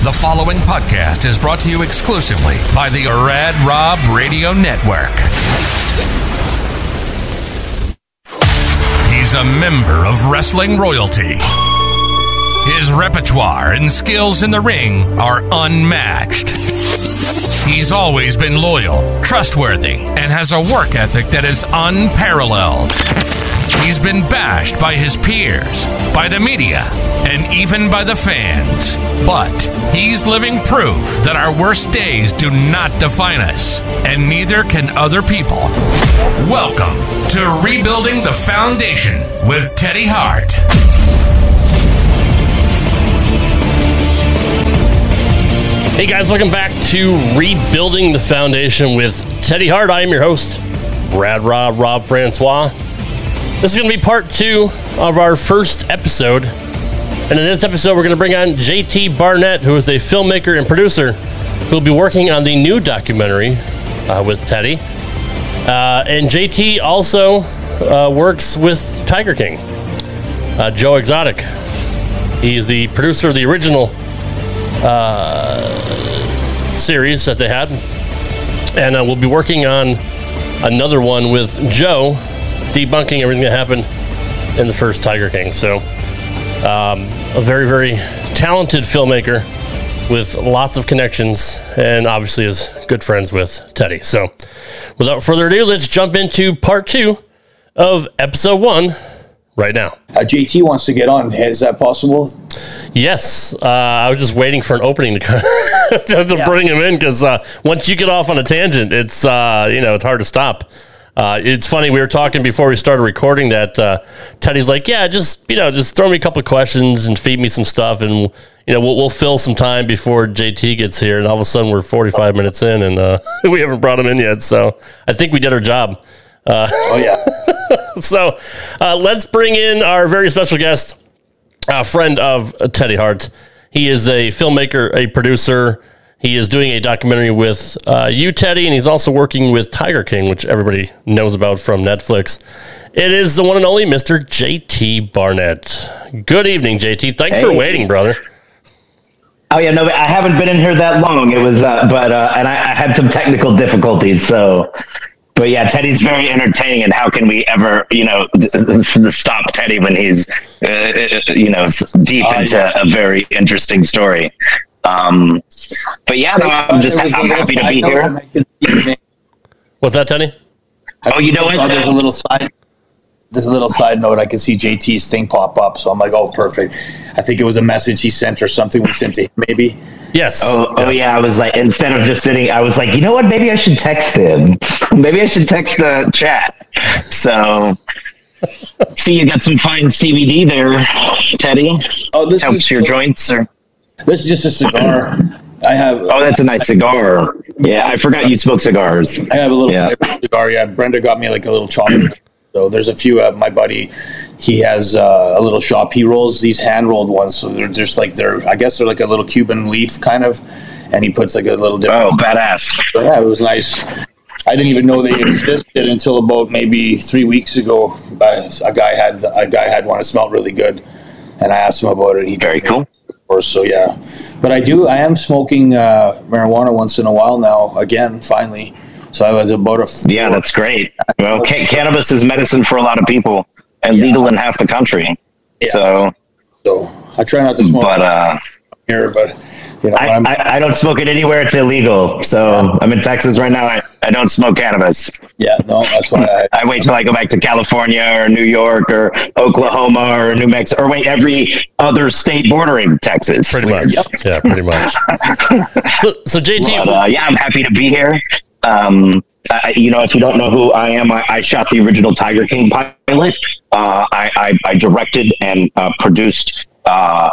The following podcast is brought to you exclusively by the Rad Rob Radio Network. He's a member of wrestling royalty. His repertoire and skills in the ring are unmatched. He's always been loyal, trustworthy, and has a work ethic that is unparalleled. He's been bashed by his peers, by the media, and even by the fans. But he's living proof that our worst days do not define us, and neither can other people. Welcome to Rebuilding the Foundation with Teddy Hart. Hey guys, welcome back to Rebuilding the Foundation with Teddy Hart. I am your host, Rob Francois. This is going to be part 2 of our first episode. And in this episode, we're going to bring on JT Barnett, who is a filmmaker and producer who will be working on the new documentary with Teddy. And JT also works with Tiger King, Joe Exotic. He is the producer of the original series that they had. And we'll be working on another one with Joe, debunking everything that happened in the first Tiger King. So a very, very talented filmmaker with lots of connections and obviously is good friends with Teddy. So without further ado, let's jump into part 2 of episode 1 right now. JT wants to get on. Is that possible? Yes. I was just waiting for an opening to bring him in because once you get off on a tangent, it's it's hard to stop. It's funny, we were talking before we started recording that Teddy's like, yeah, just throw me a couple of questions and feed me some stuff, and we'll fill some time before JT gets here. And all of a sudden, we're 45 minutes in, and we haven't brought him in yet. So I think we did our job. So let's bring in our very special guest, a friend of Teddy Hart. He is a filmmaker, a producer. He is doing a documentary with you, Teddy, and he's also working with Tiger King, which everybody knows about from Netflix. It is the one and only Mr. JT Barnett. Good evening, JT. Thanks for waiting, brother. Oh, yeah, no, I haven't been in here that long. It was, and I had some technical difficulties, so... But yeah, Teddy's very entertaining, and how can we ever, stop Teddy when he's, deep into a very interesting story. But yeah, no, I'm happy to be here. What's that, Teddy? Oh, you know what? There's a little side note. I can see JT's thing pop up, so I'm like, oh, perfect. I think it was a message he sent or something we sent to him, maybe. Yes. Oh yeah. I was like, instead of just sitting, I was like, you know what? Maybe I should text him. Maybe I should text the chat. So, see, you got some fine CBD there, Teddy. Oh, this helps your joints, or this is just a cigar. I have. Oh, that's a nice cigar. Yeah, I forgot you smoke cigars. I have a little cigar. Yeah, Brenda got me like a little chocolate. So there's a few. My buddy, he has a little shop. He rolls these hand rolled ones. So they're just like I guess they're like a little Cuban leaf kind of, and he puts like a little different. Oh, badass! So, yeah, it was nice. I didn't even know they existed until about maybe 3 weeks ago. A guy had one. It smelled really good, and I asked him about it. He very cool. So yeah, but I am smoking marijuana once in a while now. Again, finally. So I was about yeah, that's great. Well, cannabis is medicine for a lot of people, and legal in half the country. Yeah. So I try not to smoke here, but I don't smoke it anywhere. It's illegal. So I'm in Texas right now. I don't smoke cannabis. Yeah, no, that's why I wait till I go back to California or New York or Oklahoma or New Mexico, or every other state bordering Texas. Pretty much. Yep. Yeah, pretty much. So JT, I'm happy to be here. If you don't know who I am, I shot the original Tiger King pilot. I directed and produced a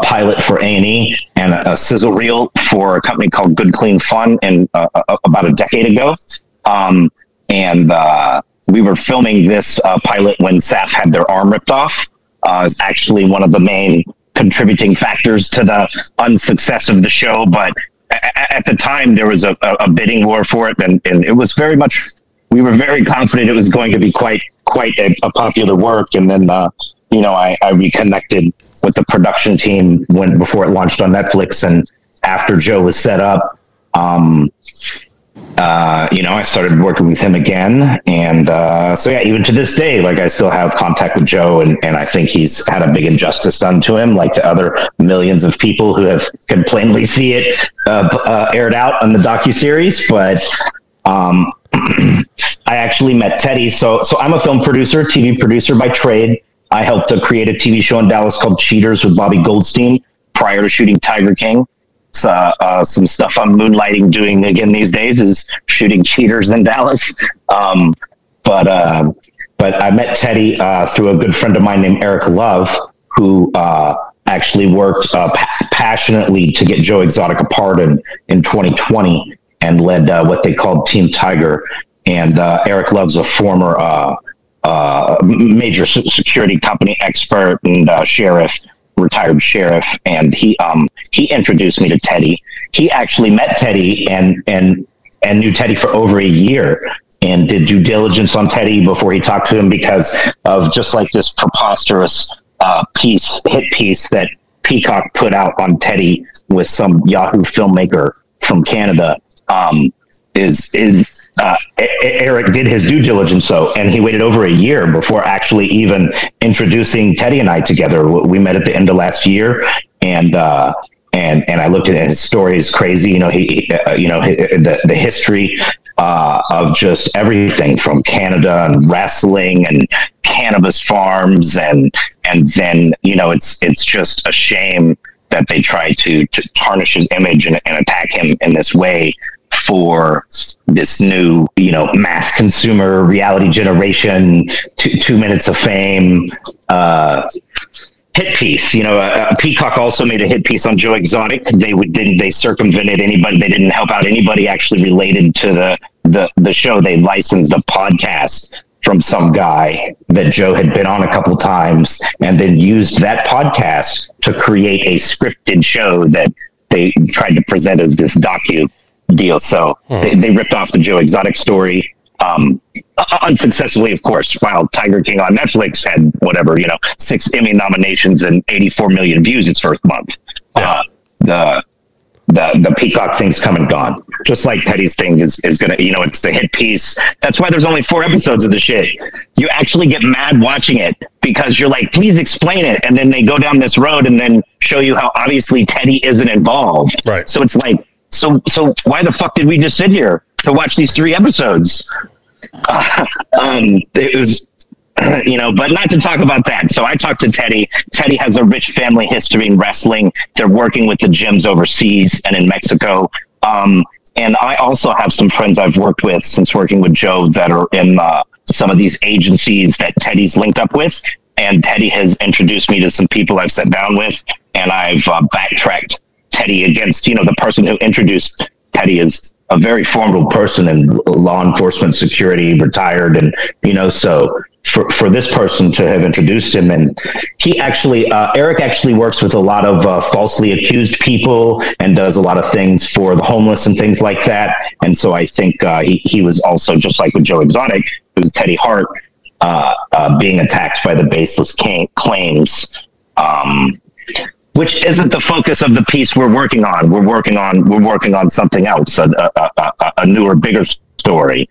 pilot for A&E and a sizzle reel for a company called Good Clean Fun about a decade ago. We were filming this pilot when Saf had their arm ripped off. It's actually one of the main contributing factors to the unsuccess of the show, but at the time there was a bidding war for it, and it was very much, we were very confident it was going to be quite a popular work. And then I reconnected the production team before it launched on Netflix, and after Joe was set up, I started working with him again. And so yeah, even to this day, like I still have contact with Joe, and I think he's had a big injustice done to him, like to other millions of people who can plainly see it aired out on the docuseries. But I actually met Teddy. So I'm a film producer, TV producer by trade. I helped to create a TV show in Dallas called Cheaters with Bobby Goldstein prior to shooting Tiger King. So, some stuff I'm moonlighting doing again these days is shooting Cheaters in Dallas. But I met Teddy through a good friend of mine named Eric Love, who actually worked passionately to get Joe Exotic apart in 2020 and led what they called Team Tiger. And Eric Love's a former major security company expert and retired sheriff, and he introduced me to Teddy. He actually met Teddy and knew Teddy for over a year and did due diligence on Teddy before he talked to him because of just like this preposterous hit piece that Peacock put out on Teddy with some Yahoo filmmaker from Canada. Eric did his due diligence though, and he waited over a year before actually even introducing Teddy and I together. We met at the end of last year, and I looked at it. His story is crazy. The history of just everything from Canada and wrestling and cannabis farms, and then it's just a shame that they try to tarnish his image and attack him in this way for this new, mass consumer reality generation, 2 minutes of fame, hit piece. Peacock also made a hit piece on Joe Exotic. They circumvented anybody. They didn't help out anybody actually related to the show. They licensed a podcast from some guy that Joe had been on a couple times, and then used that podcast to create a scripted show that they tried to present as this docu deal. So they ripped off the Joe Exotic story, unsuccessfully, of course, while Tiger King on Netflix had 6 Emmy nominations and 84 million views its first month. The Peacock thing's come and gone. Just like Teddy's thing is gonna, it's the hit piece. That's why there's only 4 episodes of the shit. You actually get mad watching it because you're like, please explain it. And then they go down this road and then show you how obviously Teddy isn't involved. Right. So it's like, so why the fuck did we just sit here to watch these 3 episodes? It was, but not to talk about that. So I talked to Teddy. Teddy has a rich family history in wrestling. They're working with the gyms overseas and in Mexico. And I also have some friends I've worked with since working with Joe that are in some of these agencies that Teddy's linked up with. And Teddy has introduced me to some people I've sat down with, and I've backtracked Teddy against, the person who introduced Teddy is a very formidable person in law enforcement, security, retired. And, so for this person to have introduced him, and he actually, Eric actually works with a lot of falsely accused people and does a lot of things for the homeless and things like that. And so I think he was also, just like with Joe Exotic, it was Teddy Hart being attacked by the baseless claims, which isn't the focus of the piece we're working on. We're working on something else, a newer, bigger story.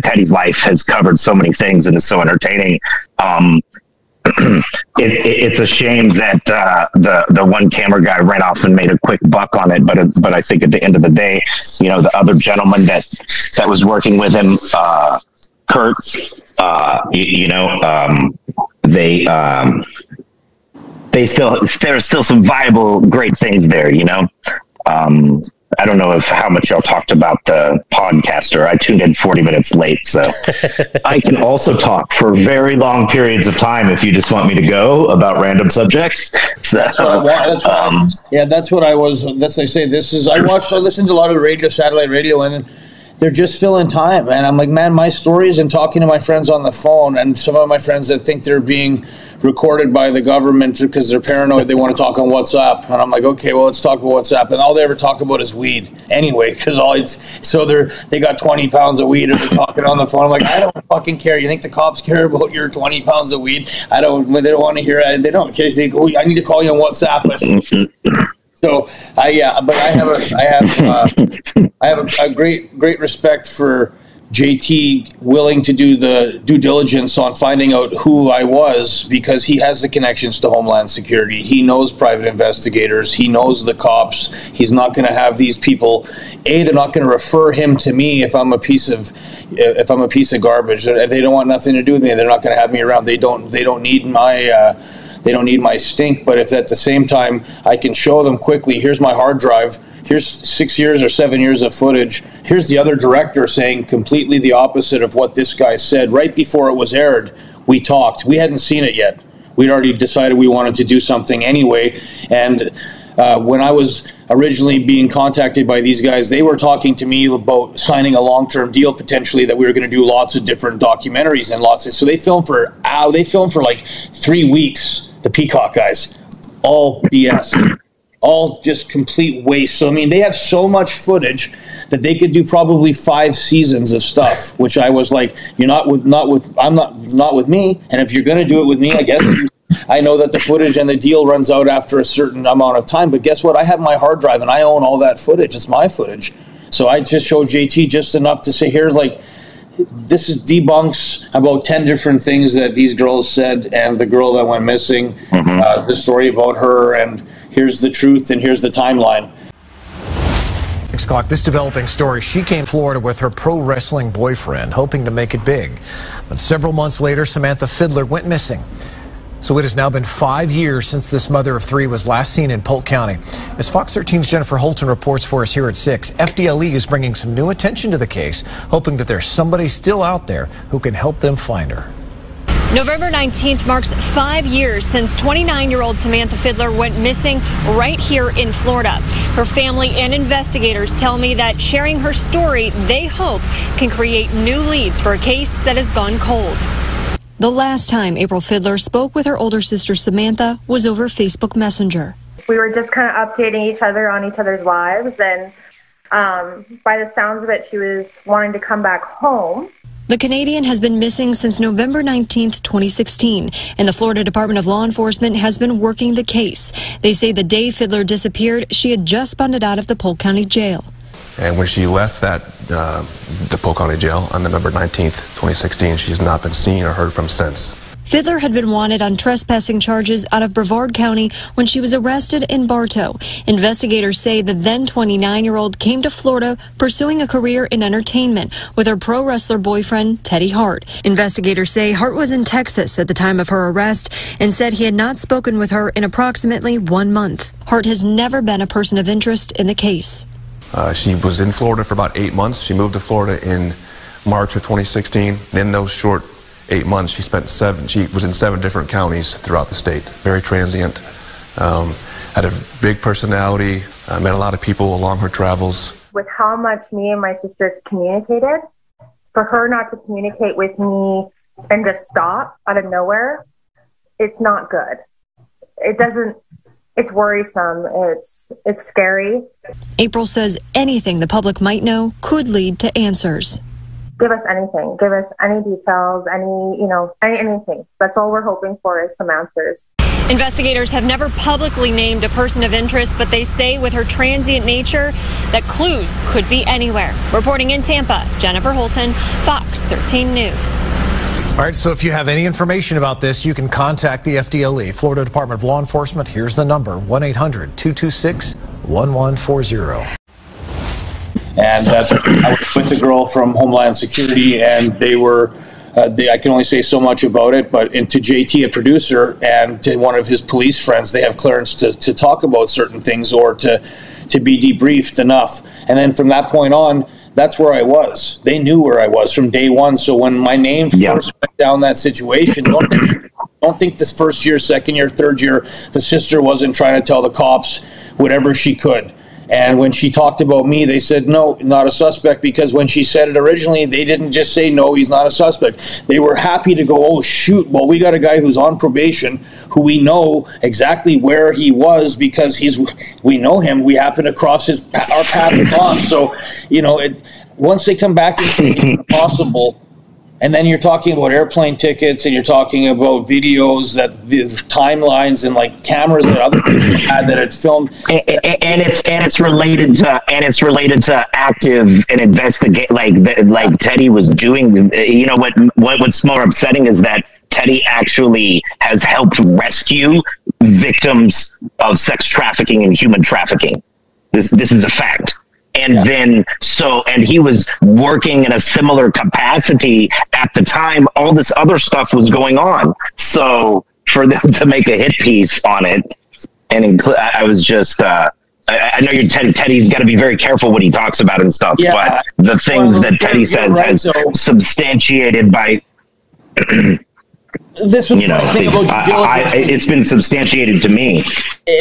Teddy's life has covered so many things and is so entertaining. It's a shame that the one camera guy ran off and made a quick buck on it. But I think at the end of the day, the other gentleman that was working with him, Kurt, there's still some viable, great things there, I don't know how much y'all talked about the podcaster. I tuned in 40 minutes late, so I can also talk for very long periods of time if you just want me to go about random subjects. So, that's what I want. That's what I was. That's what I say. I listened to a lot of radio, satellite radio, and they're just filling time. And I'm like, man, my stories, and talking to my friends on the phone, and some of my friends that think they're being recorded by the government because they're paranoid, they want to talk on WhatsApp. And I'm like, okay, well, let's talk about WhatsApp. And all they ever talk about is weed anyway, because they got 20 pounds of weed and they're talking on the phone. I'm like, I don't fucking care. You think the cops care about your 20 pounds of weid? They don't want to hear it. They don't. Because they go, I need to call you on WhatsApp. So I have a great respect for JT willing to do the due diligence on finding out who I was, because he has the connections to Homeland Security. He knows private investigators. He knows the cops. He's not going to have these people. They're not going to refer him to me if I'm a piece of garbage. They don't want nothing to do with me. They're not going to have me around. They don't need my stink. But if at the same time I can show them quickly, here's my hard drive, here's 6 years or 7 years of footage, here's the other director saying completely the opposite of what this guy said right before it was aired. We talked. We hadn't seen it yet. We'd already decided we wanted to do something anyway. And when I was originally being contacted by these guys, they were talking to me about signing a long-term deal potentially, that we were going to do lots of different documentaries and so they filmed for like 3 weeks. The Peacock guys, all BS, all just complete waste. So I mean, they have so much footage that they could do probably 5 seasons of stuff. Which I was like, I'm not with me. And if you're going to do it with me, I guess I know that the footage and the deal runs out after a certain amount of time. But guess what? I have my hard drive and I own all that footage. It's my footage. So I just showed JT just enough to say, this is debunks about 10 different things that these girls said, and the girl that went missing, the story about her, and here's the truth, and here's the timeline. 6 o'clock, this developing story. She came to Florida with her pro wrestling boyfriend, hoping to make it big. But several months later, Samantha Fiddler went missing. So it has now been 5 years since this mother of 3 was last seen in Polk County. As Fox 13's Jennifer Holton reports for us here at 6, FDLE is bringing some new attention to the case, hoping that there's somebody still out there who can help them find her. November 19th marks 5 years since 29-year-old Samantha Fiddler went missing right here in Florida. Her family and investigators tell me that sharing her story, they hope, can create new leads for a case that has gone cold. The last time April Fiddler spoke with her older sister Samantha was over Facebook Messenger. We were just kind of updating each other on each other's lives, and by the sounds of it, she was wanting to come back home. The Canadian has been missing since November 19th, 2016, and the Florida Department of Law Enforcement has been working the case. They say the day Fiddler disappeared, she had just bonded out of the Polk County Jail. And when she left the Polk County Jail on November 19th, 2016, she's not been seen or heard from since. Fiddler had been wanted on trespassing charges out of Brevard County when she was arrested in Bartow. Investigators say the then 29-year-old came to Florida pursuing a career in entertainment with her pro wrestler boyfriend, Teddy Hart. Investigators say Hart was in Texas at the time of her arrest and said he had not spoken with her in approximately 1 month. Hart has never been a person of interest in the case. She was in Florida for about 8 months. She moved to Florida in March of 2016. And in those short 8 months, she was in 7 different counties throughout the state. Very transient. Had a big personality. Met a lot of people along her travels. With how much me and my sister communicated, for her not to communicate with me and just stop out of nowhere, it's not good. It's worrisome. It's scary. April says anything the public might know could lead to answers. Give us anything. Give us any details, anything. That's all we're hoping for is some answers. Investigators have never publicly named a person of interest, but they say with her transient nature that clues could be anywhere. Reporting in Tampa, Jennifer Holton, Fox 13 News. All right, so if you have any information about this, you can contact the FDLE, Florida Department of Law Enforcement. Here's the number, 1-800-226-1140. And I was with the girl from Homeland Security, and they were, I can only say so much about it, but to JT, a producer, and to one of his police friends, they have clearance to talk about certain things or to be debriefed enough. And then from that point on, that's where I was. They knew where I was from day one. So when my name first went down that situation, don't think this first year, second year, third year, the sister wasn't trying to tell the cops whatever she could. And when she talked about me, they said, no, not a suspect, because when she said it originally, they didn't just say, no, he's not a suspect. They were happy to go, oh, shoot, well, we got a guy who's on probation who we know exactly where he was because we know him. We happen to cross our path across. So, once they come back and say it's possible, and then you're talking about airplane tickets and you're talking about videos that the timelines and like cameras that other people had that had filmed, and it's related to active and investigate like Teddy was doing. What's more upsetting is that Teddy actually has helped rescue victims of sex trafficking and human trafficking. This is a fact. And he was working in a similar capacity at the time all this other stuff was going on. So for them to make a hit piece on it, and I was just, I know Teddy's got to be very careful what he talks about and stuff, but the things that Teddy says has substantiated by, this was my thing about it's been substantiated to me,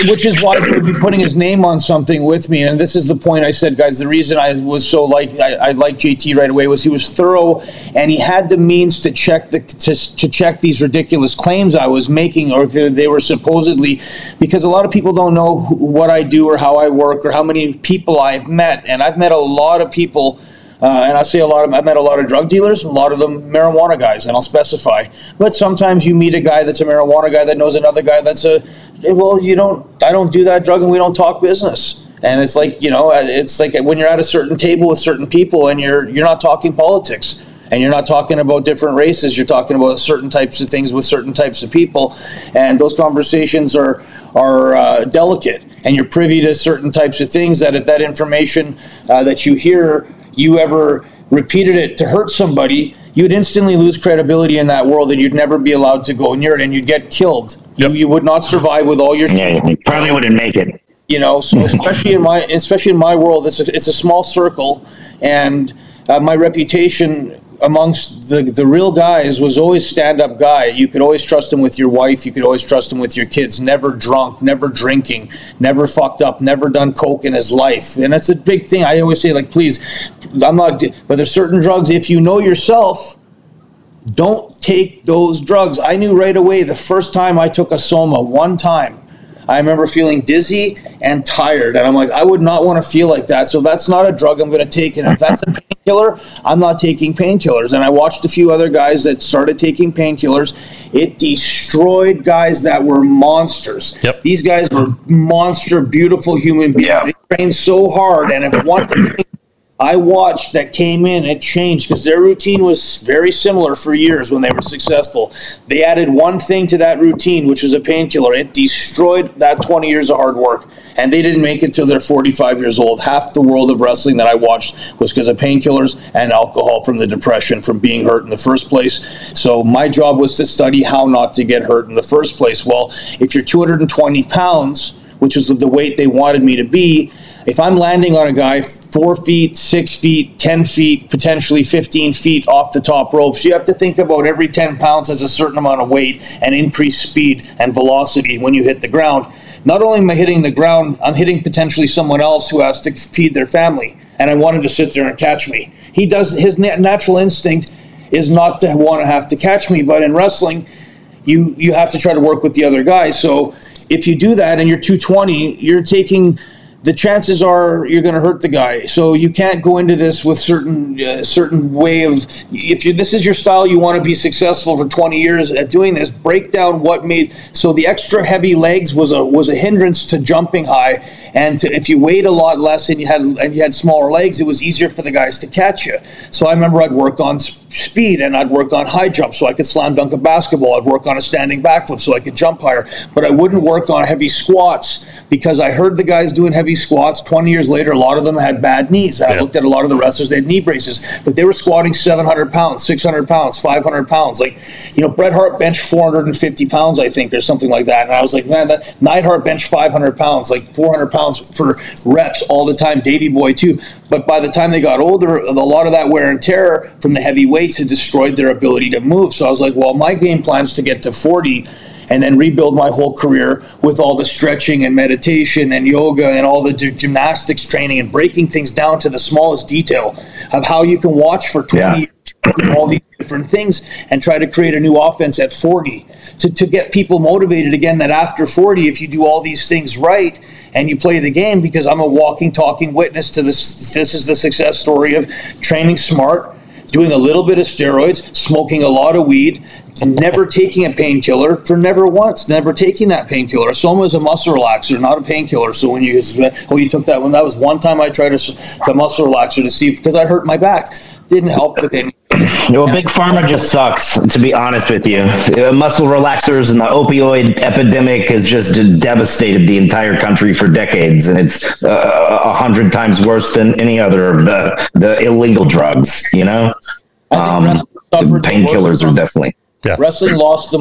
which is why he would be putting his name on something with me. And this is the point I said, guys, the reason I was so I liked JT right away was he was thorough, and he had the means to check to check these ridiculous claims I was making, or if they were supposedly, because a lot of people don't know what I do or how I work or how many people I've met. And I've met a lot of people. And I say I've met a lot of drug dealers, a lot of them marijuana guys, and I'll specify. But sometimes you meet a guy that's a marijuana guy that knows another guy that's I don't do that drug and we don't talk business. And it's like, it's like when you're at a certain table with certain people and you're not talking politics and you're not talking about different races, you're talking about certain types of things with certain types of people. And those conversations are delicate, and you're privy to certain types of things that if that information that you hear, you ever repeated it to hurt somebody, you'd instantly lose credibility in that world, and you'd never be allowed to go near it, and you'd get killed. Yep. You would not survive with all your. Yeah, you probably wouldn't make it. So especially in my world, it's a small circle, and my reputation amongst the real guys was always stand-up guy. You could always trust him with your wife. You could always trust him with your kids. Never drunk, never drinking, never fucked up, never done coke in his life. And that's a big thing. I always say, like, please, I'm not, but there's certain drugs, if you know yourself, don't take those drugs. I knew right away the first time I took a Soma, one time, I remember feeling dizzy and tired, and I'm like, I would not want to feel like that, so that's not a drug I'm going to take, and if that's a painkiller, I'm not taking painkillers. And I watched a few other guys that started taking painkillers. It destroyed guys that were monsters. Yep. These guys were monster, beautiful human beings. Yeah. They trained so hard, and if one thing I watched that came in, it changed, because their routine was very similar for years when they were successful. They added one thing to that routine, which was a painkiller. It destroyed that 20 years of hard work, and they didn't make it till they're 45 years old. Half the world of wrestling that I watched was because of painkillers and alcohol from the depression, from being hurt in the first place. So my job was to study how not to get hurt in the first place. Well, if you're 220 pounds, which was the weight they wanted me to be, if I'm landing on a guy 4 feet, 6 feet, 10 feet, potentially 15 feet off the top ropes, you have to think about every 10 pounds has a certain amount of weight and increased speed and velocity when you hit the ground. Not only am I hitting the ground, I'm hitting potentially someone else who has to feed their family, and I want him to sit there and catch me. His natural instinct is not to want to have to catch me, but in wrestling, you have to try to work with the other guy. So if you do that and you're 220, you're taking, the chances are you're going to hurt the guy. So you can't go into this with certain way of, this is your style, you want to be successful for 20 years at doing this, break down what made, so the extra heavy legs was a hindrance to jumping high, and if you weighed a lot less and you had smaller legs, it was easier for the guys to catch you. So I remember I'd work on speed, and I'd work on high jump so I could slam dunk a basketball. I'd work on a standing backflip so I could jump higher, but I wouldn't work on heavy squats, because I heard the guys doing heavy squats. 20 years later, a lot of them had bad knees. And I looked at a lot of the wrestlers, they had knee braces, but they were squatting 700 pounds, 600 pounds, 500 pounds. Like, Bret Hart benched 450 pounds, I think, or something like that. And I was like, man, Neidhart benched 500 pounds, like 400 pounds for reps all the time, Davey Boy too. But by the time they got older, a lot of that wear and tear from the heavy weights had destroyed their ability to move. So I was like, well, my game plan is to get to 40 and then rebuild my whole career with all the stretching and meditation and yoga and all the gymnastics training and breaking things down to the smallest detail of how you can watch for 20 years, all these different things, and try to create a new offense at 40 to get people motivated again, that after 40, if you do all these things right and you play the game, because I'm a walking, talking witness to this. This is the success story of training smart, doing a little bit of steroids, smoking a lot of weed, and never taking a painkiller for never taking that painkiller. Soma is a muscle relaxer, not a painkiller. So when you took that one, that was one time I tried a muscle relaxer to see, because I hurt my back. Didn't help with anything. Big Pharma just sucks, to be honest with you. Muscle relaxers and the opioid epidemic has just devastated the entire country for decades, and it's 100 times worse than any other of the illegal drugs, Painkillers are definitely... Yeah. Wrestling lost the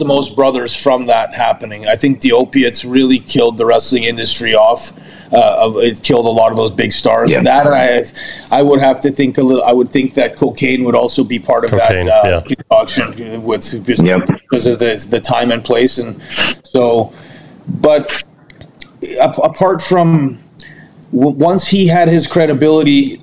most brothers from that happening. I think the opiates really killed the wrestling industry off. It killed a lot of those big stars. Yeah. That, and I would have to think a little. I would think that cocaine would also be part of that concoction because of the time and place, and so. But apart from once he had his credibility.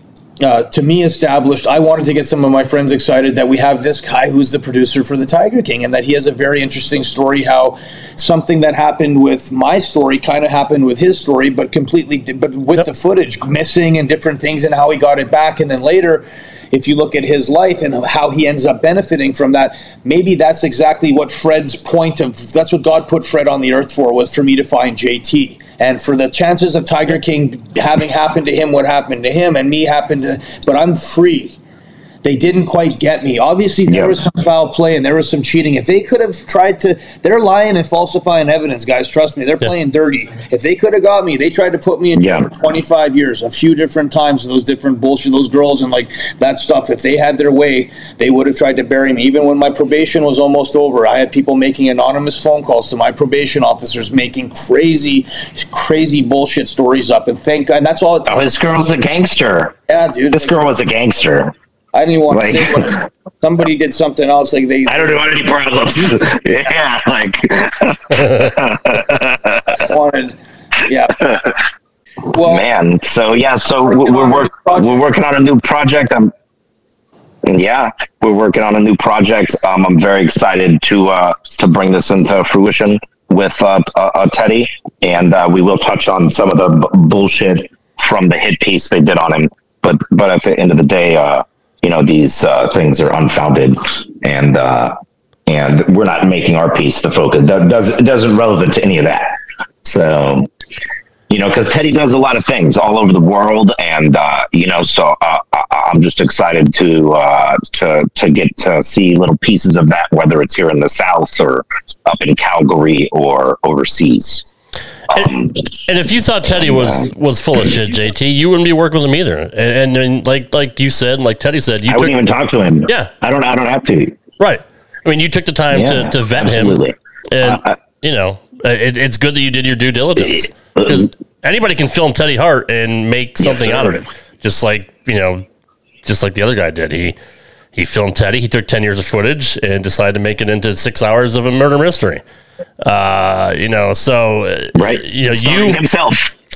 To me established, I wanted to get some of my friends excited that we have this guy who's the producer for the Tiger King, and that he has a very interesting story, how something that happened with my story kind of happened with his story, but with the footage missing and different things, and how he got it back. And then later, if you look at his life and how he ends up benefiting from that, maybe that's exactly what Fred's point of, that's what God put Fred on the earth for, was for me to find JT. And for the chances of Tiger King having happened to him what happened to him, and me but I'm free. They didn't quite get me. Obviously, there was some foul play and there was some cheating. If they could have tried to, they're lying and falsifying evidence, guys. Trust me, they're playing dirty. If they could have got me, they tried to put me in jail for 25 years, a few different times, those different bullshit, those girls and like that stuff. If they had their way, they would have tried to bury me. Even when my probation was almost over, I had people making anonymous phone calls to my probation officers, making crazy bullshit stories up. And thank God, that's all it took. Oh, this girl's a gangster. Yeah, dude. This girl was a gangster. I didn't want to think when somebody did something else. Like I don't want any problems. Well, man. So we're working on a new project. We're working on a new project. I'm very excited to bring this into fruition with Teddy, and we will touch on some of the bullshit from the hit piece they did on him. But at the end of the day, these things are unfounded, and we're not making our piece the focus. That doesn't relevant to any of that. So, because Teddy does a lot of things all over the world, and so I'm just excited to get to see little pieces of that, whether it's here in the South or up in Calgary or overseas. And if you thought Teddy was full of shit, JT, you wouldn't be working with him either. And like you said, like Teddy said, I wouldn't even talk to him. Yeah, I don't have to. Right. I mean, you took the time to vet him, and it's good that you did your due diligence, because anybody can film Teddy Hart and make something out of it, just like the other guy did. He filmed Teddy. He took 10 years of footage and decided to make it into 6 hours of a murder mystery.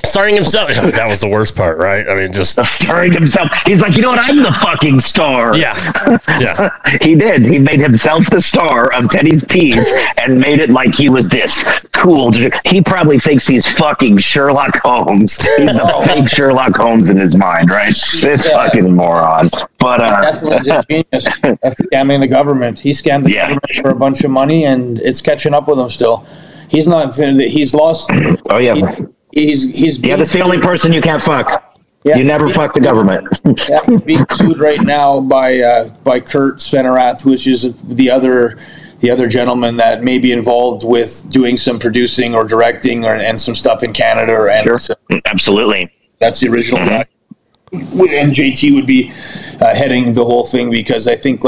Starring himself. That was the worst part, right? I mean, just starring himself. He's like, I'm the fucking star. Yeah. He did. He made himself the star of Teddy's piece and made it like he was this cool. He probably thinks he's fucking Sherlock Holmes. He's the fake Sherlock Holmes in his mind, right? This fucking moron. But definitely a genius after scamming the government. He scammed the government for a bunch of money, and it's catching up with him still. He's not. He's lost. Oh yeah. He's that's the only person you can't fuck. You never fuck the government. He's being sued right now by Kurt Svenerath, which is the other gentleman that may be involved with doing some producing or directing and some stuff in Canada. And sure. Absolutely. That's the original guy. And JT would be heading the whole thing, because I think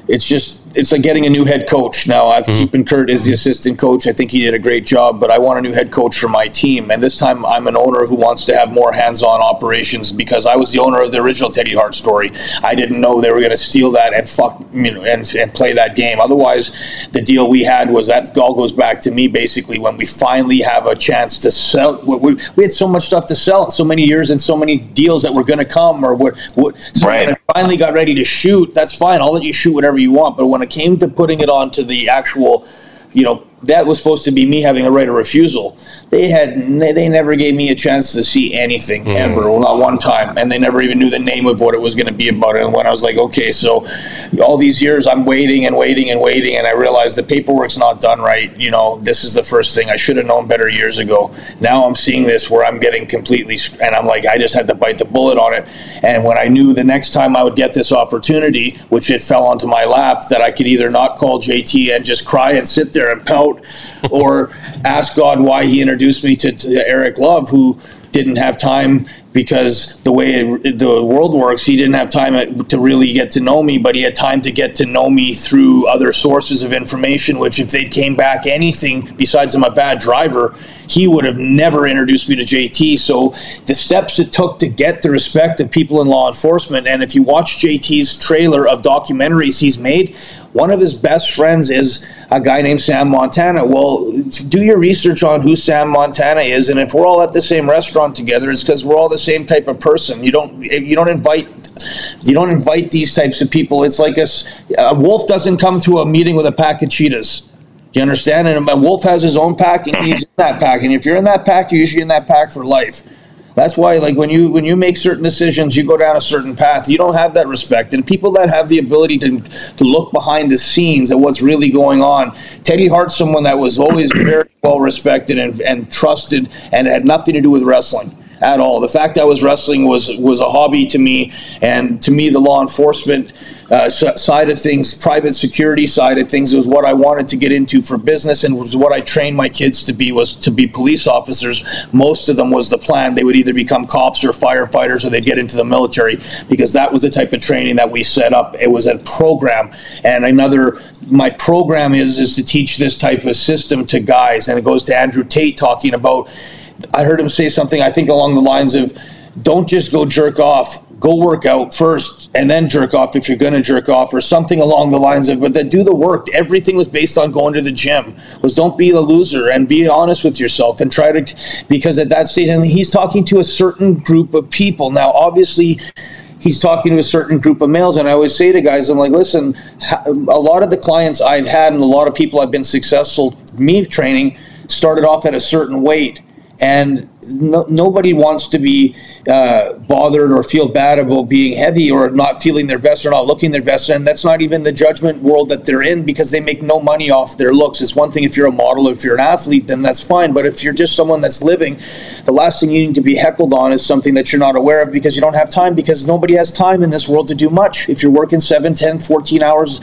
it's just it's like getting a new head coach. Now I've keeping Kurt as the assistant coach. I think he did a great job, but I want a new head coach for my team. And this time I'm an owner who wants to have more hands-on operations, because I was the owner of the original Teddy Hart story. I didn't know they were going to steal that and and play that game. Otherwise, the deal we had was that all goes back to me, basically, when we finally have a chance to sell. We had so much stuff to sell, so many years and so many deals that were going to come, or when I finally got ready to shoot, that's fine. I'll let you shoot whatever you want. But when it came to putting it onto the actual, that was supposed to be me having a right of refusal. They never gave me a chance to see anything ever, well, not one time, and they never even knew the name of what it was going to be about. And when I was like, okay, so all these years I'm waiting, and I realized the paperwork's not done right. This is the first thing I should have known better years ago. Now I'm seeing this where I'm getting completely, and I'm like, I just had to bite the bullet on it. And when I knew the next time I would get this opportunity, which it fell onto my lap, that I could either not call JT and just cry and sit there and pout, or ask God why he introduced me to Eric Love, who didn't have time, because the way the world works, he didn't have time to really get to know me, but he had time to get to know me through other sources of information, which if they came back anything besides I'm a bad driver, he would have never introduced me to JT. So the steps it took to get the respect of people in law enforcement, and if you watch JT's trailer of documentaries he's made, one of his best friends is a guy named Sam Montana. Well, do your research on who Sam Montana is, and if we're all at the same restaurant together, it's because we're all the same type of person. You don't invite these types of people. It's like a wolf doesn't come to a meeting with a pack of cheetahs. You understand? And a wolf has his own pack, and he's in that pack. And if you're in that pack, you're usually in that pack for life. That's why, like, when you make certain decisions, you go down a certain path. You don't have that respect. And people that have the ability to look behind the scenes at what's really going on. Teddy Hart's someone that was always very well respected and trusted, and it had nothing to do with wrestling at all. The fact that was wrestling was a hobby to me, and to me the law enforcement side of things, private security side of things, was what I wanted to get into for business, and was what I trained my kids to be, was to be police officers. Most of them was the plan. They would either become cops or firefighters, or they'd get into the military, because that was the type of training that we set up. It was a program, and my program is to teach this type of system to guys, and it goes to Andrew Tate talking about, I heard him say something, I think along the lines of, don't just go jerk off, go work out first and then jerk off if you're going to jerk off, or something along the lines of, but then do the work. Everything was based on going to the gym. Was don't be the loser, and be honest with yourself, and try to, because at that stage, and he's talking to a certain group of people. Now, obviously, he's talking to a certain group of males, and I always say to guys, I'm like, listen, a lot of the clients I've had and a lot of people I've been successful, me training, started off at a certain weight. And nobody wants to be bothered or feel bad about being heavy or not feeling their best or not looking their best. And that's not even the judgment world that they're in, because they make no money off their looks. It's one thing if you're a model, if you're an athlete, then that's fine. But if you're just someone that's living, the last thing you need to be heckled on is something that you're not aware of, because you don't have time, because nobody has time in this world to do much. If you're working 7, 10, 14 hours,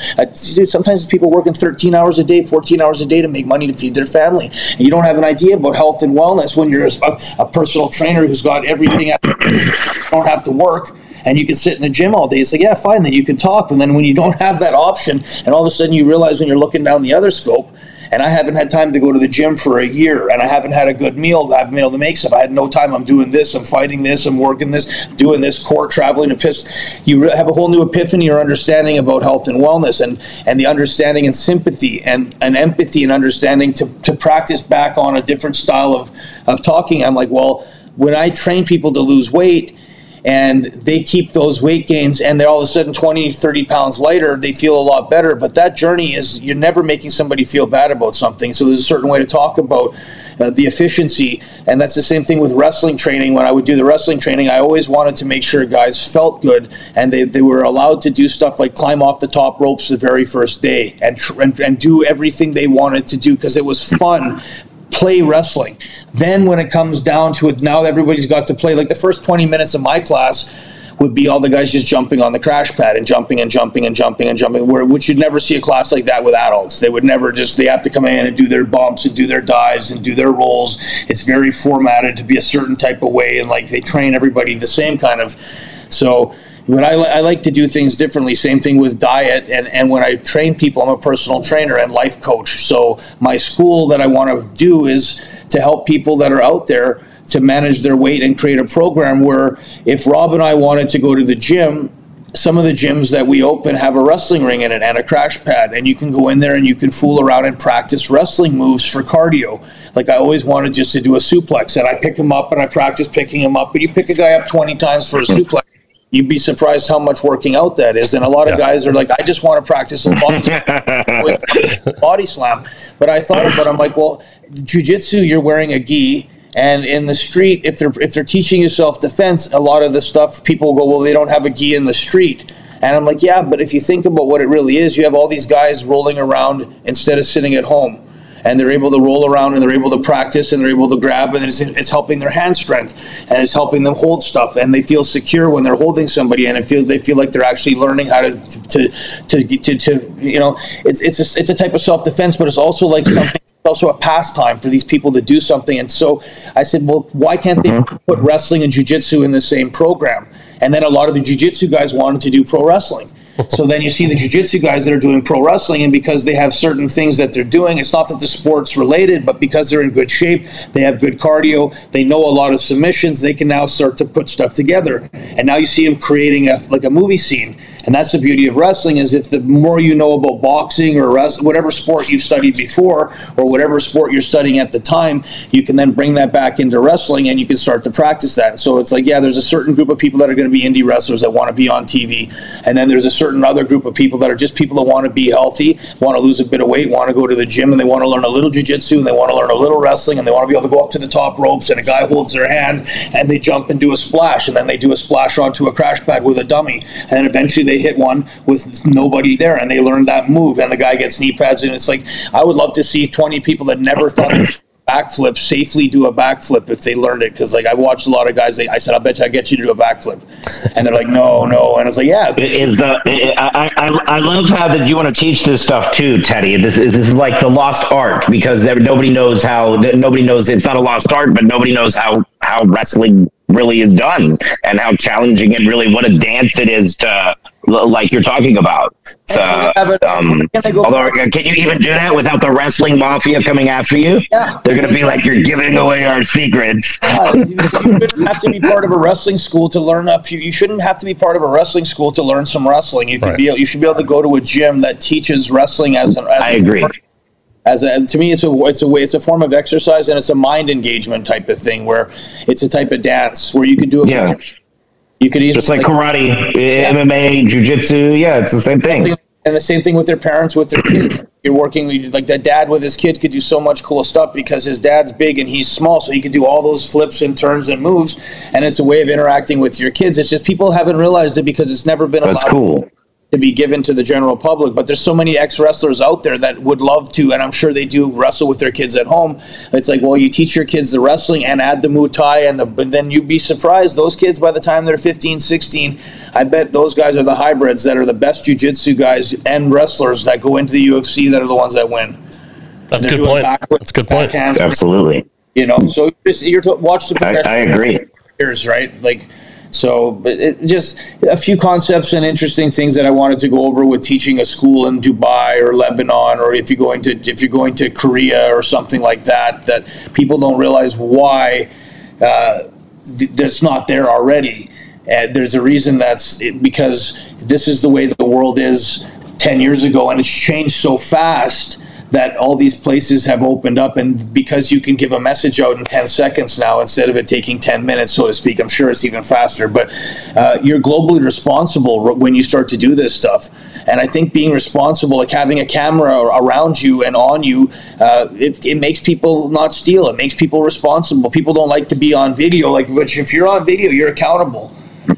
sometimes people working 13 hours a day, 14 hours a day to make money to feed their family. And you don't have an idea about health and wellness when you're a personal trainer who's got everything at you don't have to work, and you can sit in the gym all day. It's like, yeah, fine, then you can talk. And then when you don't have that option, and all of a sudden you realize when you're looking down the other scope, and I haven't had time to go to the gym for a year, and I haven't had a good meal, I haven't been able to make some. I had no time. I'm doing this, I'm fighting this, I'm working this, doing this, court, traveling to piss. You have a whole new epiphany or understanding about health and wellness, and the understanding and sympathy and empathy and understanding to practice back on a different style of talking. I'm like, well, when I train people to lose weight, and they keep those weight gains, and they're all of a sudden 20, 30 pounds lighter, they feel a lot better. But that journey is, you're never making somebody feel bad about something. So there's a certain way to talk about the efficiency. And that's the same thing with wrestling training. When I would do the wrestling training, I always wanted to make sure guys felt good, and they were allowed to do stuff like climb off the top ropes the very first day and do everything they wanted to do, because it was fun. Play wrestling. Then when it comes down to it, now everybody's got to play. Like the first 20 minutes of my class would be all the guys just jumping on the crash pad and jumping and jumping and jumping and jumping, which you'd never see a class like that with adults. They would never they have to come in and do their bumps and do their dives and do their rolls. It's very formatted to be a certain type of way, and like they train everybody the same kind of. So when I like to do things differently. Same thing with diet, and when I train people, I'm a personal trainer and life coach. So my school that I want to do is to help people that are out there to manage their weight and create a program where if Rob and I wanted to go to the gym, some of the gyms that we open have a wrestling ring in it and a crash pad, and you can go in there and you can fool around and practice wrestling moves for cardio. Like I always wanted just to do a suplex, and I pick them up and I practice picking them up. But you pick a guy up 20 times for a suplex, you'd be surprised how much working out that is. And a lot of guys are like, I just want to practice a body slam. But I thought about it, I'm like, well, jiu-jitsu, you're wearing a gi. And in the street, if they're teaching you self-defense, a lot of the stuff, people go, well, they don't have a gi in the street. And I'm like, yeah, but if you think about what it really is, you have all these guys rolling around instead of sitting at home. And they're able to roll around and they're able to practice and they're able to grab, and it's helping their hand strength and it's helping them hold stuff, and they feel secure when they're holding somebody, and they feel like they're actually learning how to you know, it's a type of self-defense, but it's also like something. Also a pastime for these people to do something. And so I said, well, why can't they put wrestling and jiu-jitsu in the same program? And then a lot of the jiu-jitsu guys wanted to do pro wrestling. So then you see the jiu-jitsu guys that are doing pro wrestling, and because they have certain things that they're doing, it's not that the sport's related, but because they're in good shape, they have good cardio, they know a lot of submissions, they can now start to put stuff together. And now you see them creating a movie scene. And that's the beauty of wrestling, is if the more you know about boxing or whatever sport you've studied before, or whatever sport you're studying at the time, you can then bring that back into wrestling and you can start to practice that. So it's like, yeah, there's a certain group of people that are going to be indie wrestlers that want to be on TV. And then there's a certain other group of people that are just people that want to be healthy, want to lose a bit of weight, want to go to the gym, and they want to learn a little jiu-jitsu, and they want to learn a little wrestling, and they want to be able to go up to the top ropes, and a guy holds their hand and they jump and do a splash, and then they do a splash onto a crash pad with a dummy. And then eventually they hit one with nobody there, and they learn that move, and the guy gets knee pads. And it's like, I would love to see 20 people that never thought backflip safely do a backflip if they learned it. Because like I've watched a lot of guys, I said, I bet you I get you to do a backflip, and they're like, no, and it's like, yeah. I love how that you want to teach this stuff too, Teddy. This is like the lost art, because nobody knows it's not a lost art, but nobody knows how wrestling really is done, and how challenging and really what a dance it is to, like you're talking about. Although, can you even do that without the wrestling mafia coming after you? Yeah. They're going to be like, you're giving away our secrets. You shouldn't have to be part of a wrestling school to learn you shouldn't have to be part of a wrestling school to learn some wrestling. You should be able to go to a gym that teaches wrestling I agree. To me, it's a form of exercise, and it's a mind engagement type of thing, where it's a type of dance where you could do it. Yeah. You could easily, just like karate, MMA, jiu-jitsu. Yeah, it's the same thing. And the same thing with their parents, with their kids. You're working, like that dad with his kid could do so much cool stuff because his dad's big and he's small, so he could do all those flips and turns and moves. And it's a way of interacting with your kids. It's just people haven't realized it because it's never been allowed to be given to the general public. But there's so many ex-wrestlers out there that would love to, and I'm sure they do, wrestle with their kids at home. It's like, well, you teach your kids the wrestling and add the Muay Thai, and then you'd be surprised. Those kids, by the time they're 15, 16, I bet those guys are the hybrids that are the best jiu-jitsu guys and wrestlers that go into the UFC that are the ones that win. That's a good point. That's a good point. Absolutely. You know, so watch the progression. I agree. Years, right? Like, so, but just a few concepts and interesting things that I wanted to go over with teaching a school in Dubai or Lebanon, or if you're going to Korea or something like that, that people don't realize why that's not there already. There's a reason because this is the way the world is 10 years ago, and it's changed so fast that all these places have opened up, and because you can give a message out in 10 seconds now instead of it taking 10 minutes, so to speak. I'm sure it's even faster, but you're globally responsible when you start to do this stuff. And I think being responsible, like having a camera around you and on you, it makes people not steal. It makes people responsible. People don't like to be on video, but if you're on video, you're accountable.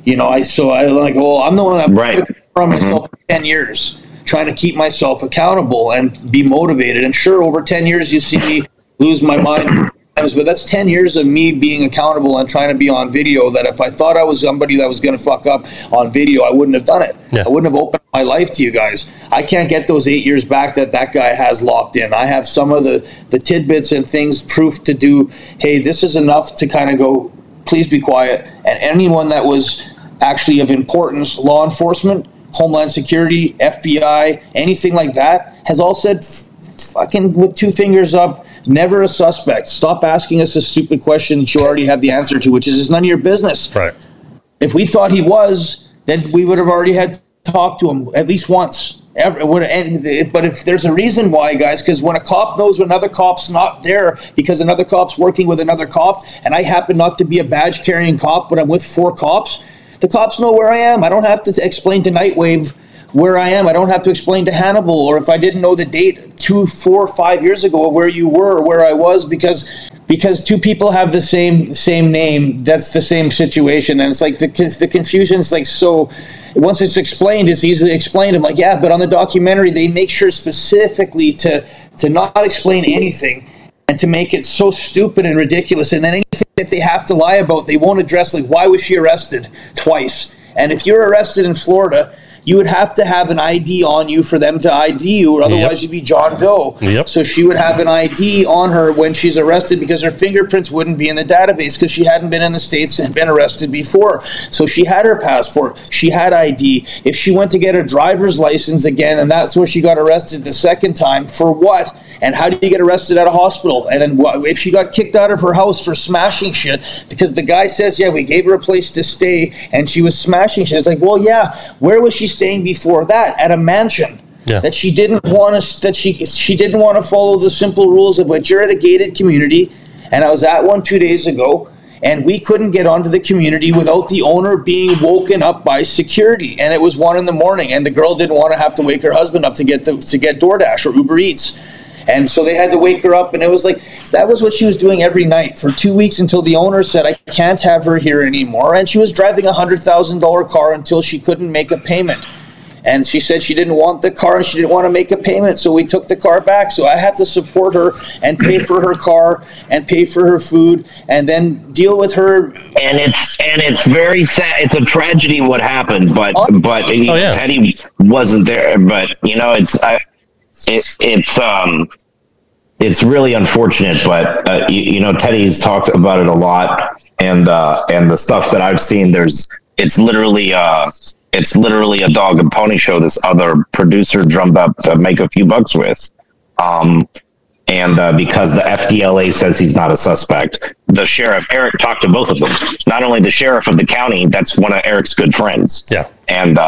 You know, I'm the one that put on myself for 10 years. Trying to keep myself accountable and be motivated. And sure, over 10 years, you see me lose my mind times, but that's 10 years of me being accountable and trying to be on video, that if I thought I was somebody that was going to fuck up on video, I wouldn't have done it. Yeah. I wouldn't have opened my life to you guys. I can't get those 8 years back that guy has locked in. I have some of the tidbits and things, proof to do, hey, this is enough to kind of go, please be quiet. And anyone that was actually of importance, law enforcement, Homeland Security, FBI, anything like that, has all said fucking with 2 fingers up, never a suspect. Stop asking us a stupid question that you already have the answer to, which is it's none of your business. Right. If we thought he was, then we would have already had to talk to him at least once. But if there's a reason why, guys, because when a cop knows another cop's not there because another cop's working with another cop, and I happen not to be a badge-carrying cop, but I'm with 4 cops, the cops know where I am. I don't have to explain to Nightwave where I am. I don't have to explain to Hannibal, or if I didn't know the date 2, 4, 5 years ago of where you were or where I was, because 2 people have the same name. That's the same situation, and it's like the confusion's like so. Once it's explained, it's easily explained. I'm like, yeah, but on the documentary, they make sure specifically to not explain anything and to make it so stupid and ridiculous. And then anything that they have to lie about, they won't address. Like, why was she arrested twice? And if you're arrested in Florida, you would have to have an ID on you for them to ID you, or otherwise you'd be John Doe. Yep. So she would have an ID on her when she's arrested because her fingerprints wouldn't be in the database because she hadn't been in the States and been arrested before. So she had her passport. She had ID. If she went to get her driver's license again, and that's where she got arrested the second time, for what? And how do you get arrested at a hospital? And then if she got kicked out of her house for smashing shit, because the guy says, yeah, we gave her a place to stay and she was smashing shit. It's like, well, yeah, where was she staying before that? At a mansion. Yeah. That she didn't want to, that she didn't want to follow the simple rules of which you're at a gated community. And I was at one 2 days ago, and we couldn't get onto the community without the owner being woken up by security. And it was 1 a.m, and the girl didn't want to have to wake her husband up to get DoorDash or Uber Eats. And so they had to wake her up, and it was like, that was what she was doing every night for 2 weeks until the owner said, I can't have her here anymore. And she was driving a $100,000 car until she couldn't make a payment. And she said she didn't want the car and she didn't want to make a payment, so we took the car back. So I have to support her and pay for her car and pay for her food and then deal with her. And it's very sad. It's a tragedy what happened, but Teddy wasn't there. But you know, it's really unfortunate. But you know, Teddy's talked about it a lot, and the stuff that I've seen, it's literally a dog and pony show this other producer drummed up to make a few bucks with. And because the FDLA says he's not a suspect, the sheriff, Eric, talked to both of them. Not only the sheriff of the county, that's one of Eric's good friends. Yeah. And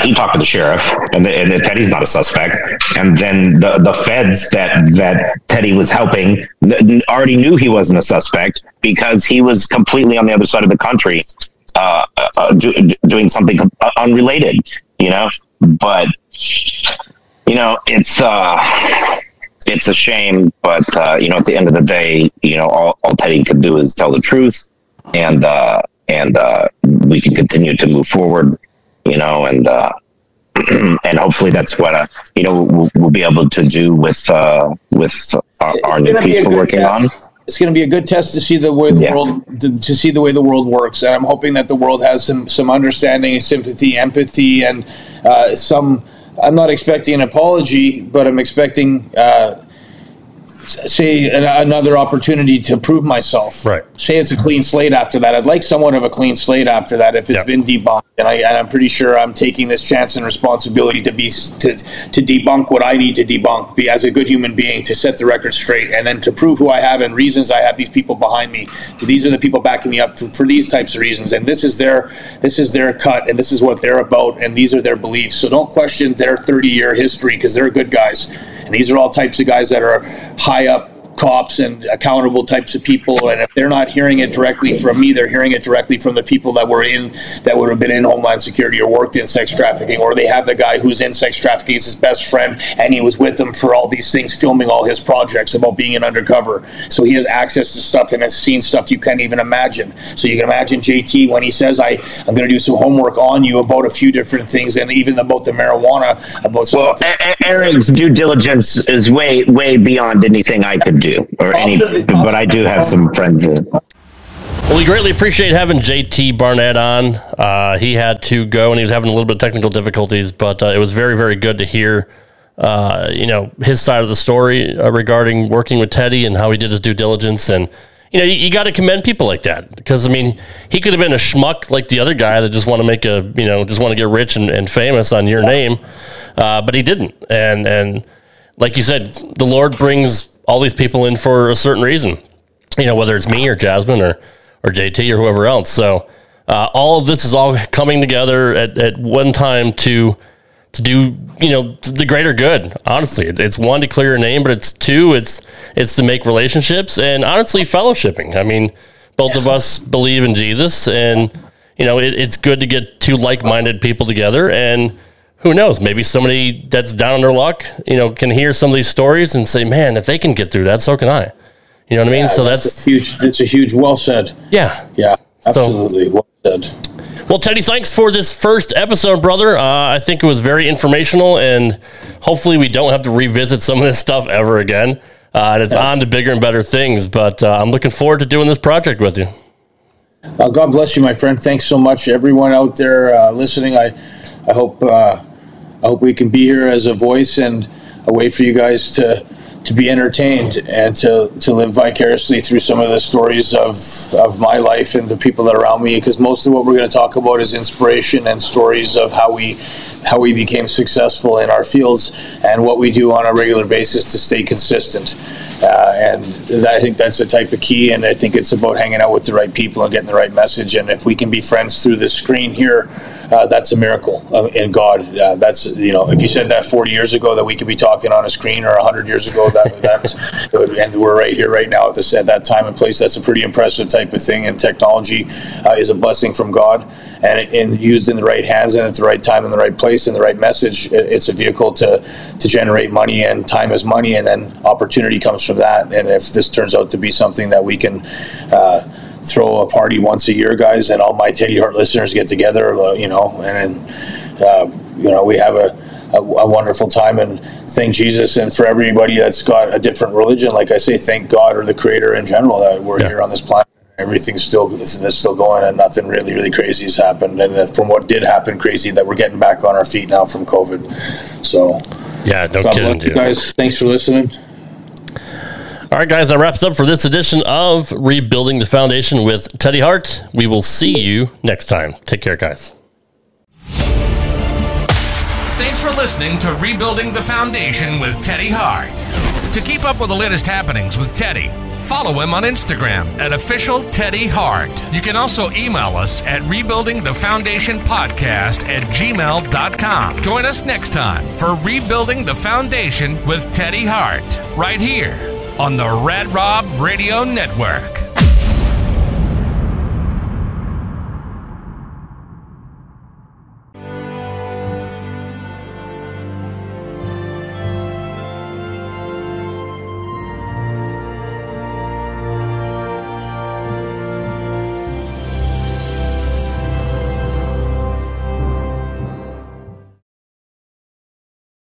he talked to the sheriff, and Teddy's not a suspect. And then the feds that Teddy was helping already knew he wasn't a suspect because he was completely on the other side of the country, doing something unrelated, you know. But you know, it's a shame, but you know, at the end of the day, you know, all Teddy could do is tell the truth, and we can continue to move forward, you know, and hopefully that's what you know, we'll be able to do with our new piece we're working on. It's going to be a good test to see the way the world to see the way the world works, and I'm hoping that the world has some understanding, sympathy, empathy, and some. I'm not expecting an apology, but I'm expecting, another opportunity to prove myself. Right. Say it's a clean slate after that. I'd like somewhat of a clean slate after that if it's been debunked, and I'm pretty sure I'm taking this chance and responsibility to debunk what I need to debunk, be as a good human being, to set the record straight, and then to prove who I have and reasons I have these people behind me. These are the people backing me up for these types of reasons, and this is their cut, and this is what they're about, and these are their beliefs. So don't question their 30-year history, because they're good guys. And these are all types of guys that are high up cops and accountable types of people, and if they're not hearing it directly from me, they're hearing it directly from the people that would have been in Homeland Security or worked in sex trafficking, or they have the guy who's in sex trafficking as his best friend, and he was with them for all these things, filming all his projects about being an undercover. So he has access to stuff and has seen stuff you can't even imagine. So you can imagine JT when he says, I'm going to do some homework on you about a few different things, and even about the marijuana, about stuff. Well, Eric's due diligence is way beyond anything I could do. do, or any, but I do have some friends in. Well, we greatly appreciate having JT Barnett on. He had to go, and he was having a little bit of technical difficulties, but it was very, very good to hear, his side of the story regarding working with Teddy and how he did his due diligence. And, you got to commend people like that, because, he could have been a schmuck like the other guy that just want to make just want to get rich and famous on your name, but he didn't. And like you said, the Lord brings all these people in for a certain reason, whether it's me or Jasmine or JT or whoever else. So all of this is all coming together at one time to do, the greater good. Honestly, it's one, to clear your name, but it's two, it's to make relationships and honestly fellowshipping. Both of us believe in Jesus, and, it's good to get two like-minded people together. And who knows, maybe somebody that's down on their luck, can hear some of these stories and say, man, if they can get through that, so can I. You know what I mean? So it's a huge, well said. Yeah. Yeah, absolutely. Well said. Well, Teddy, thanks for this first episode, brother. I think it was very informational, and hopefully we don't have to revisit some of this stuff ever again. And it's on to bigger and better things, but I'm looking forward to doing this project with you. God bless you, my friend. Thanks so much, everyone out there listening. I hope we can be here as a voice and a way for you guys to be entertained and to live vicariously through some of the stories of my life and the people that are around me, because most of what we're going to talk about is inspiration and stories of how we became successful in our fields and what we do on a regular basis to stay consistent. And I think that's the type of key, and I think it's about hanging out with the right people and getting the right message. And if we can be friends through the screen here, that's a miracle in God. That's, if you said that 40 years ago that we could be talking on a screen, or 100 years ago and we're right here right now at that time and place, that's a pretty impressive type of thing. And technology is a blessing from God, and used in the right hands and at the right time in the right place and the right message, it's a vehicle to generate money, and time is money, and then opportunity comes from that. And if this turns out to be something that we can throw a party once a year, guys, and all my Teddy Hart listeners get together, and then we have a wonderful time, and thank Jesus. And for everybody that's got a different religion, like I say, thank God, or the Creator in general, that we're here on this planet. Everything's still going, and nothing really, really crazy has happened. And from what did happen crazy, that we're getting back on our feet now from COVID. So, yeah, no God kidding, bless you guys. Thanks for listening. All right, guys, that wraps up for this edition of Rebuilding the Foundation with Teddy Hart. We will see you next time. Take care, guys. Thanks for listening to Rebuilding the Foundation with Teddy Hart. To keep up with the latest happenings with Teddy, follow him on Instagram at official Teddy Hart. You can also email us at rebuildingthefoundationpodcast@gmail.com. Join us next time for Rebuilding the Foundation with Teddy Hart, right here on the Rad Rob Radio Network.